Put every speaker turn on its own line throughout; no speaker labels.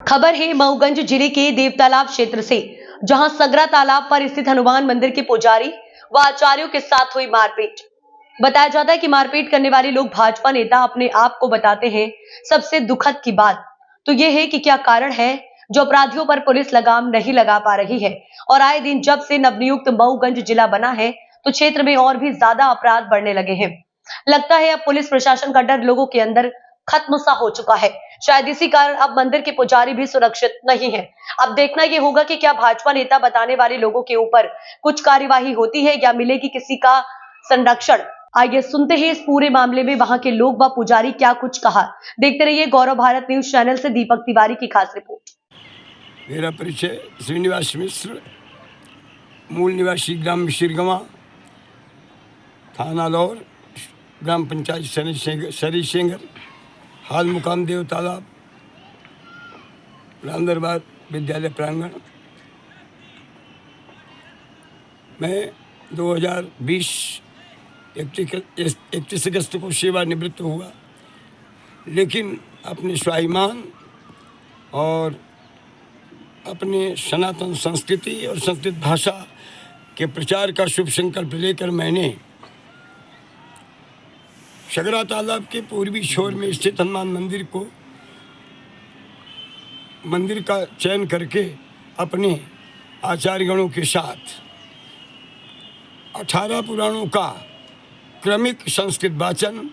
खबर है मऊगंज जिले के देवतालाब क्षेत्र से, जहां सगरा तालाब पर स्थित हनुमान मंदिर के पुजारी व आचार्यों के साथ हुई मारपीट। बताया जाता है कि मारपीट करने वाले लोग भाजपा नेता अपने आप को बताते हैं। सबसे दुखद की बात तो यह है कि क्या कारण है जो अपराधियों पर पुलिस लगाम नहीं लगा पा रही है, और आए दिन जब से नवनियुक्त मऊगंज जिला बना है तो क्षेत्र में और भी ज्यादा अपराध बढ़ने लगे हैं। लगता है अब पुलिस प्रशासन का डर लोगों के अंदर खत्म सा हो चुका है। शायद इसी कारण अब मंदिर के पुजारी भी सुरक्षित नहीं है। अब देखना यह होगा कि क्या भाजपा नेता बताने वाले लोगों के ऊपर कुछ कार्यवाही होती है या मिलेगी किसी का संरक्षण। आइए सुनते हैं इस पूरे मामले में वहां के लोग व पुजारी क्या कुछ कहा। देखते रहिए गौरव भारत न्यूज चैनल से दीपक तिवारी की खास रिपोर्ट।
मेरा परिचय श्रीनिवास मिश्र, मूल निवासी ग्राम मिश्रगवा, थाना लौर, ग्राम पंचायत सरीसेंगर, हाल मुकाम देवतालाब, रामदरबार विद्यालय प्रांगण। मैं 2020 31 अगस्त को सेवानिवृत्त हुआ, लेकिन अपने स्वाभिमान और अपने सनातन संस्कृति और संस्कृत भाषा के प्रचार का शुभ संकल्प लेकर मैंने सगरा तालाब के पूर्वी छोर में स्थित हनुमान मंदिर का चयन करके अपने आचार्यगणों के साथ 18 पुराणों का क्रमिक संस्कृत वाचन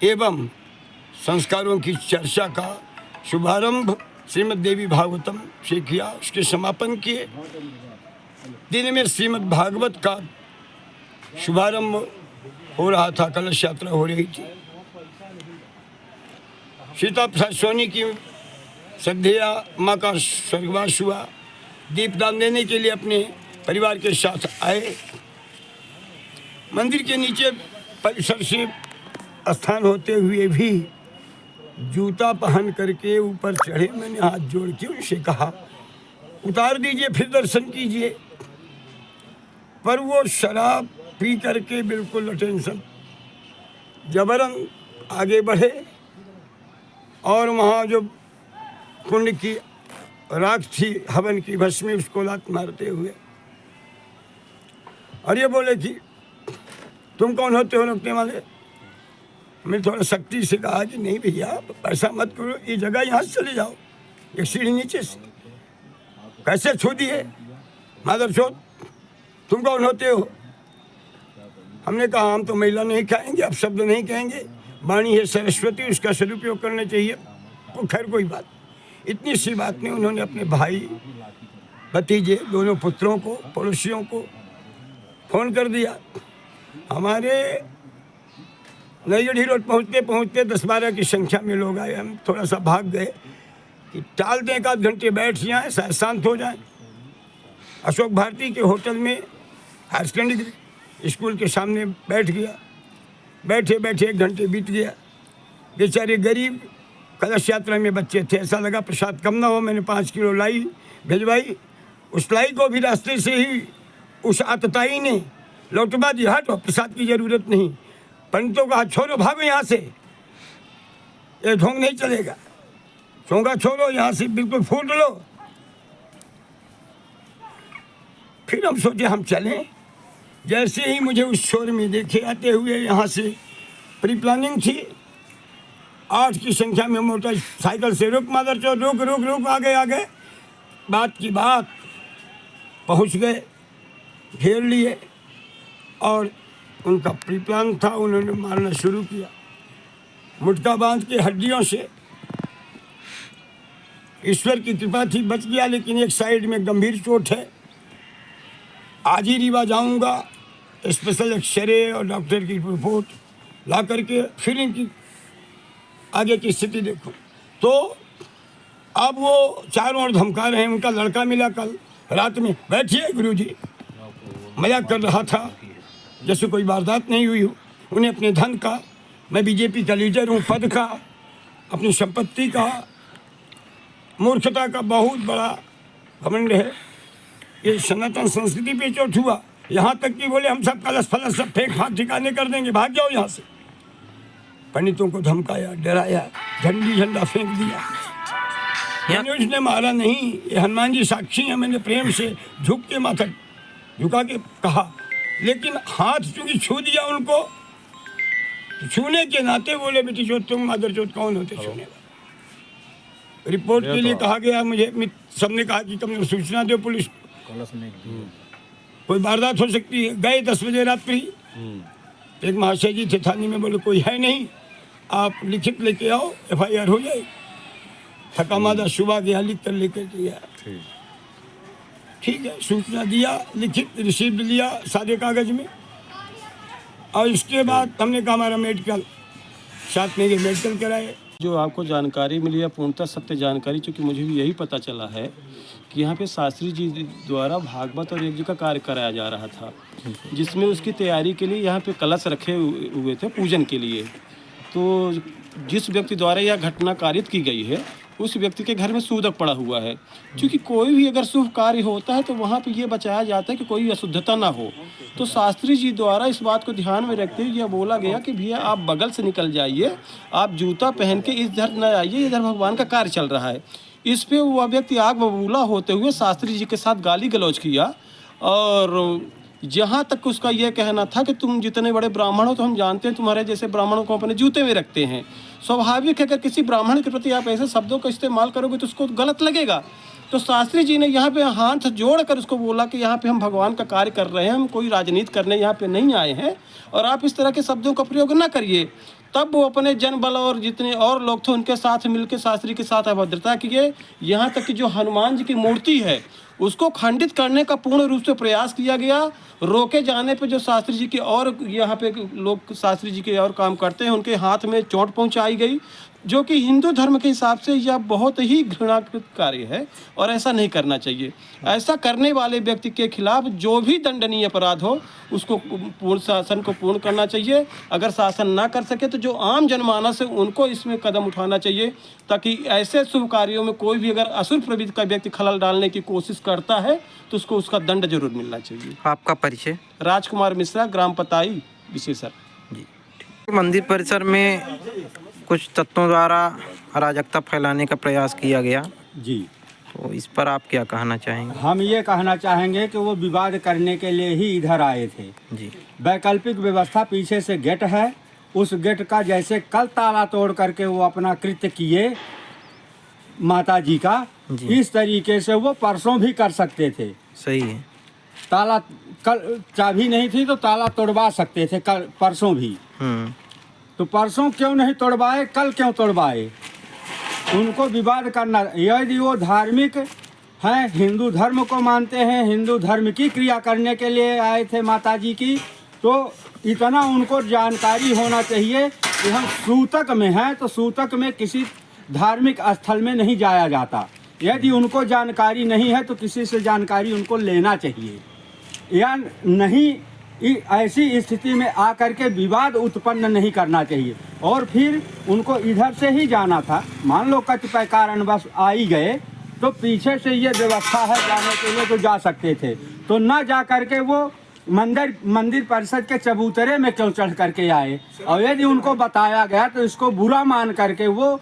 एवं संस्कारों की चर्चा का शुभारंभ श्रीमद् देवी भागवतम से किया। उसके समापन किए दिन में श्रीमद् भागवत का शुभारंभ हो रहा था, कलश यात्रा हो रही थी। सीता प्रसाद सोनी की श्रद्धेया माँ का स्वर्गवास हुआ। दीपदान देने के लिए अपने परिवार के साथ आए। मंदिर के नीचे परिसर से स्थान होते हुए भी जूता पहन करके ऊपर चढ़े। मैंने हाथ जोड़ के उनसे कहा उतार दीजिए फिर दर्शन कीजिए, पर वो शराब पी करके बिल्कुल अटेंशन जबरन आगे बढ़े और वहाँ जो कुंड की राख थी हवन की भस्मी, उसको लात मारते हुए और ये बोले कि तुम कौन होते हो रोकने वाले। मैंने थोड़ा सख्ती से कहा कि नहीं भैया ऐसा मत करो, ये जगह यहाँ से चले जाओ, एक सीढ़ी नीचे से। कैसे छू दिए माधव चौथ, तुम कौन होते हो। हमने कहा हम तो महिला नहीं कहेंगे, अब शब्द नहीं कहेंगे, वाणी है सरस्वती, उसका सदुपयोग करना चाहिए। तो खैर कोई बात, इतनी सी बात नहीं, उन्होंने अपने भाई भतीजे दोनों पुत्रों को पड़ोसियों को फ़ोन कर दिया। हमारे नईगढ़ी रोड पहुँचते पहुँचते 10-12 की संख्या में लोग आए। हम थोड़ा सा भाग गए कि टाल दें, 1 घंटे बैठ जाएँ, शांत हो जाएँ। अशोक भारती के होटल में हायर सेकेंडरी स्कूल के सामने बैठ गया। बैठे बैठे 1 घंटे बीत गया। बेचारे गरीब कलश यात्रा में बच्चे थे, ऐसा लगा प्रसाद कम ना हो। मैंने 5 किलो लाई भिजवाई। उस लाई को भी रास्ते से ही उस आतताई ने लौटवा दिया, हटो प्रसाद की जरूरत नहीं। पंडितों का छोड़ो, भागो यहाँ से, ये ढोंग नहीं चलेगा, चोंगा छोड़ो, यहाँ से बिल्कुल फूट लो। फिर हम सोचे हम चलें। जैसे ही मुझे उस शोर में देखे आते हुए, यहाँ से प्री प्लानिंग थी, 8 की संख्या में मोटरसाइकिल से रुक मादर चौथ, रुक रुक रुक, आगे बात की बात पहुँच गए, घेर लिए और उनका प्री प्लान था, उन्होंने मारना शुरू किया। मुटका बांध के हड्डियों से, ईश्वर की कृपा थी बच गया, लेकिन एक साइड में गंभीर चोट है। आज ही रीवा जाऊंगा, स्पेशल एक्सरे और डॉक्टर की रिपोर्ट ला करके फिर इनकी आगे की स्थिति देखो। तो अब वो चारों ओर धमका रहे हैं। उनका लड़का मिला कल रात में, बैठिए गुरुजी, मजाक कर रहा था जैसे कोई वारदात नहीं हुई हो। उन्हें अपने धन का, मैं बीजेपी का लीडर हूँ, पद का, अपनी संपत्ति का, मूर्खता का बहुत बड़ा घमंड है। ये सनातन संस्कृति पे चोट हुआ। यहाँ तक कि बोले हम सब कलश फलश सब फेंक फाँक ठिकाने कर देंगे, भाग जाओ यहाँ से। पंडितों को धमकाया, डराया, झंडा फेंक दिया। मैंने उसने मारा नहीं, ये हनुमान जी साक्षी हैं। मैंने प्रेम से झुक के माथा झुका के कहा, लेकिन हाथ चूंकि छू दिया उनको, तो छूने के नाते बोले बेटी चोट तुम मादर चोट कौन होते छूने वाले। रिपोर्ट के लिए कहा गया मुझे, सबने कहा कि तुम सूचना दो पुलिस को, कोई वारदात हो सकती है। गए 10 बजे रात्रि, एक महाशय जी थे थाने में, बोले कोई है नहीं, आप लिखित लेके आओ, FIR हो जाएगी। थका मादा सुबह गया, लिख कर लेकर गया। ठीक है, सूचना दिया, लिखित रिसीप्ट लिया सादे कागज में, और इसके बाद हमने कहा हमारा मेडिकल साथ में, मेडिकल कराए।
जो आपको जानकारी मिली है पूर्णतः सत्य जानकारी, चूँकि मुझे भी यही पता चला है कि यहाँ पे शास्त्री जी द्वारा भागवत और यज्ञ का कार्य कराया जा रहा था, जिसमें उसकी तैयारी के लिए यहाँ पे कलश रखे हुए थे पूजन के लिए। तो जिस व्यक्ति द्वारा यह घटना कारित की गई है उस व्यक्ति के घर में सूदक पड़ा हुआ है। क्योंकि कोई भी अगर शुभ कार्य होता है तो वहाँ पे ये बचाया जाता है कि कोई अशुद्धता ना हो। तो शास्त्री जी द्वारा इस बात को ध्यान में रखते हुए यह बोला गया कि भैया आप बगल से निकल जाइए, आप जूता पहन के इधर न आइए, इधर भगवान का कार्य चल रहा है। इस पे वह व्यक्ति आग बबूला होते हुए शास्त्री जी के साथ गाली गलौज किया, और जहाँ तक उसका यह कहना था कि तुम जितने बड़े ब्राह्मण हो तो हम जानते हैं तुम्हारे जैसे ब्राह्मणों को अपने जूते में रखते हैं। स्वाभाविक है, अगर किसी ब्राह्मण के प्रति आप ऐसे शब्दों का इस्तेमाल करोगे तो उसको गलत लगेगा। तो शास्त्री जी ने यहाँ पे हाथ जोड़कर उसको बोला कि यहाँ पे हम भगवान का कार्य कर रहे हैं, हम कोई राजनीति करने यहाँ पे नहीं आए हैं, और आप इस तरह के शब्दों का प्रयोग ना करिए। तब वो अपने जनबल और जितने और लोग थे उनके साथ मिलकर शास्त्री के साथ अभद्रता किए। यहाँ तक कि जो हनुमान जी की मूर्ति है उसको खंडित करने का पूर्ण रूप से प्रयास किया गया। रोके जाने पे जो शास्त्री जी के और यहाँ पे लोग शास्त्री जी के और काम करते हैं उनके हाथ में चोट पहुँचाई गई, जो कि हिंदू धर्म के हिसाब से यह बहुत ही घृणाकृत कार्य है और ऐसा नहीं करना चाहिए। ऐसा करने वाले व्यक्ति के खिलाफ जो भी दंडनीय अपराध हो उसको पूर्ण शासन को पूर्ण करना चाहिए। अगर शासन ना कर सके तो जो आम जनमानस है उनको इसमें कदम उठाना चाहिए, ताकि ऐसे शुभ कार्यों में कोई भी अगर असुर प्रवृत्ति का व्यक्ति खलल डालने की कोशिश करता है तो उसको उसका दंड जरूर मिलना चाहिए।
आपका परिचय?
राजकुमार मिश्रा, ग्राम पताई, विशेषर।
जी। मंदिर परिसर में कुछ तत्वों द्वारा अराजकता फैलाने का प्रयास किया गया
जी,
तो इस पर आप क्या कहना चाहेंगे?
हम ये कहना चाहेंगे कि वो विवाद करने के लिए ही इधर आए थे
जी।
वैकल्पिक व्यवस्था पीछे से गेट है, उस गेट का जैसे कल ताला तोड़ करके वो अपना कृत्य किए माता जी का, इस तरीके से वो परसों भी कर सकते थे।
सही है।
ताला कल चाबी नहीं थी तो ताला तोड़वा सकते थे, कल परसों भी। तो परसों क्यों नहीं तोड़वाए, कल क्यों तोड़वाए? उनको विवाद करना, यदि वो धार्मिक हैं, हिंदू धर्म को मानते हैं, हिंदू धर्म की क्रिया करने के लिए आए थे माता जी की, तो इतना उनको जानकारी होना चाहिए कि हम सूतक में हैं तो सूतक में किसी धार्मिक स्थल में नहीं जाया जाता। यदि उनको जानकारी नहीं है तो किसी से जानकारी उनको लेना चाहिए, या नहीं ऐसी स्थिति में आकर के विवाद उत्पन्न नहीं करना चाहिए। और फिर उनको इधर से ही जाना था, मान लो कतिपय कारणवश आ ही गए तो पीछे से ये व्यवस्था है जाने के लिए तो जा सकते थे, तो ना जा करके वो मंदिर परिषद के चबूतरे में क्यों चढ़ करके आए? और यदि उनको बताया गया तो इसको बुरा मान करके वो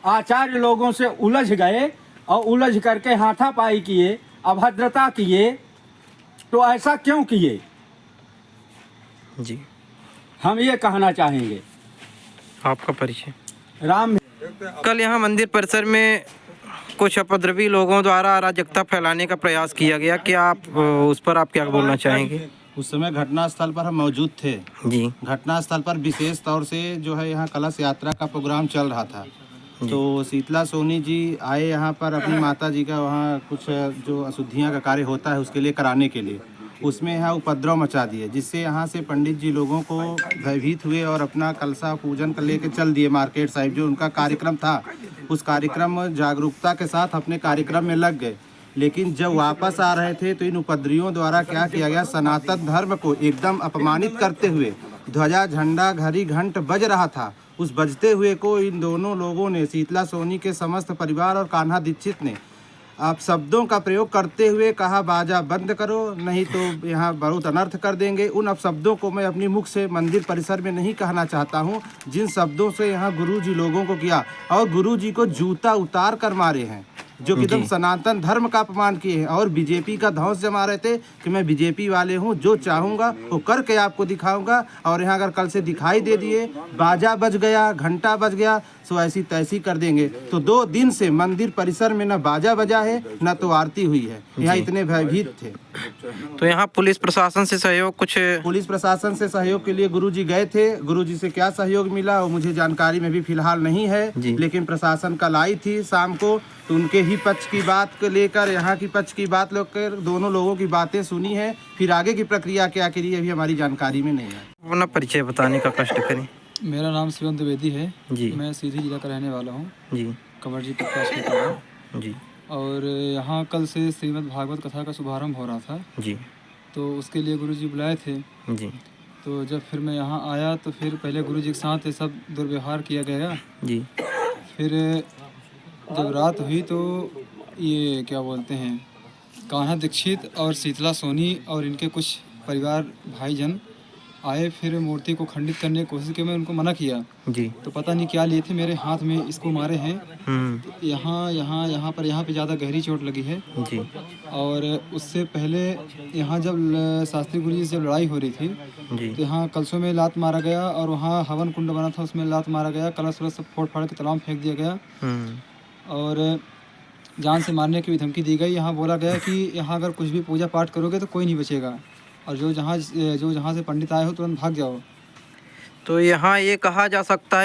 आचार्य लोगों से उलझ गए और उलझ करके हाथापाई किए, अभद्रता किए। तो ऐसा क्यों किए?
जी,
हम ये कहना चाहेंगे।
आपका परिचय?
राम।
कल यहाँ मंदिर परिसर में कुछ उपद्रवी लोगों द्वारा अराजकता फैलाने का प्रयास किया गया, क्या आप उस पर आप क्या बोलना चाहेंगे?
उस समय घटनास्थल पर हम मौजूद थे
जी।
घटनास्थल पर विशेष तौर से जो है यहाँ कलश यात्रा का प्रोग्राम चल रहा था, तो शीतला सोनी जी आए यहाँ पर अपनी माता जी का वहाँ कुछ जो अशुद्धियाँ का कार्य होता है उसके लिए कराने के लिए, उसमें यहाँ उपद्रव मचा दिए, जिससे यहाँ से पंडित जी लोगों को भयभीत हुए और अपना कलशा पूजन कर लेके चल दिए मार्केट साहिब। जो उनका कार्यक्रम था उस कार्यक्रम जागरूकता के साथ अपने कार्यक्रम में लग गए, लेकिन जब वापस आ रहे थे तो इन उपद्रवियों द्वारा क्या किया गया, सनातन धर्म को एकदम अपमानित करते हुए ध्वजा झंडा घड़ी घंट बज रहा था, उस बजते हुए को इन दोनों लोगों ने, शीतला सोनी के समस्त परिवार और कान्हा दीक्षित ने आप शब्दों का प्रयोग करते हुए कहा बाजा बंद करो, नहीं तो यहाँ बहुत अनर्थ कर देंगे। उन अपशब्दों को मैं अपनी मुख से मंदिर परिसर में नहीं कहना चाहता हूँ, जिन शब्दों से यहाँ गुरुजी लोगों को किया और गुरुजी को जूता उतार कर मारे हैं, जो कि एकदम सनातन धर्म का अपमान किए हैं और बीजेपी का धौंस जमा रहे थे कि मैं बीजेपी वाले हूँ, जो चाहूँगा वो करके आपको दिखाऊंगा। और यहाँ अगर कल से दिखाई दे दिए, बाजा बज गया, घंटा बज गया, सो ऐसी तैसी कर देंगे। तो 2 दिन से मंदिर परिसर में न बाजा बजा है न तो आरती हुई है, यहाँ इतने भयभीत थे।
तो यहाँ पुलिस प्रशासन से सहयोग कुछ?
पुलिस प्रशासन से सहयोग के लिए गुरुजी गए थे। गुरुजी से क्या सहयोग मिला वो मुझे जानकारी में भी फिलहाल नहीं है, लेकिन प्रशासन कल आई थी शाम को, तो उनके ही पक्ष की बात को लेकर, यहाँ की पक्ष की बात लेकर दोनों लोगों की बातें सुनी है। फिर आगे की प्रक्रिया क्या करी अभी हमारी जानकारी में नहीं है।
अपना परिचय बताने का कष्ट करें।
मेरा नाम शिवम द्विवेदी है
जी।
मैं सीधी जिला का रहने वाला हूँ
जी
कवरजी प्रकाश के तरह
जी
और यहाँ कल से श्रीमद् भागवत कथा का शुभारंभ हो रहा था,
जी
तो उसके लिए गुरुजी बुलाए थे।
जी
तो जब फिर मैं यहाँ आया तो फिर पहले गुरुजी के साथ ये सब दुर्व्यवहार किया गया।
जी
फिर जब रात हुई तो ये क्या बोलते हैं, कान्हा दीक्षित और शीतला सोनी और इनके कुछ परिवार भाईजन आए, फिर मूर्ति को खंडित करने की कोशिश की। मैं उनको मना किया
जी
तो पता नहीं क्या लिए थे, मेरे हाथ में इसको मारे हैं। यहाँ पे ज़्यादा गहरी चोट लगी है
जी।
और उससे पहले यहाँ जब शास्त्री गुरु जी से जब लड़ाई हो रही थी
जी
तो यहाँ कलशों में लात मारा गया और वहाँ हवन कुंड बना था उसमें लात मारा गया, कलश वलश सब फोड़ फाड़ के तालाब फेंक दिया गया और जान से मारने की भी धमकी दी गई। यहाँ बोला गया कि यहाँ अगर कुछ भी पूजा पाठ करोगे तो कोई नहीं बचेगा और जो जहाँ से पंडित आए हो तुरंत भाग जाओ।
तो यहाँ ये कहा जा सकता है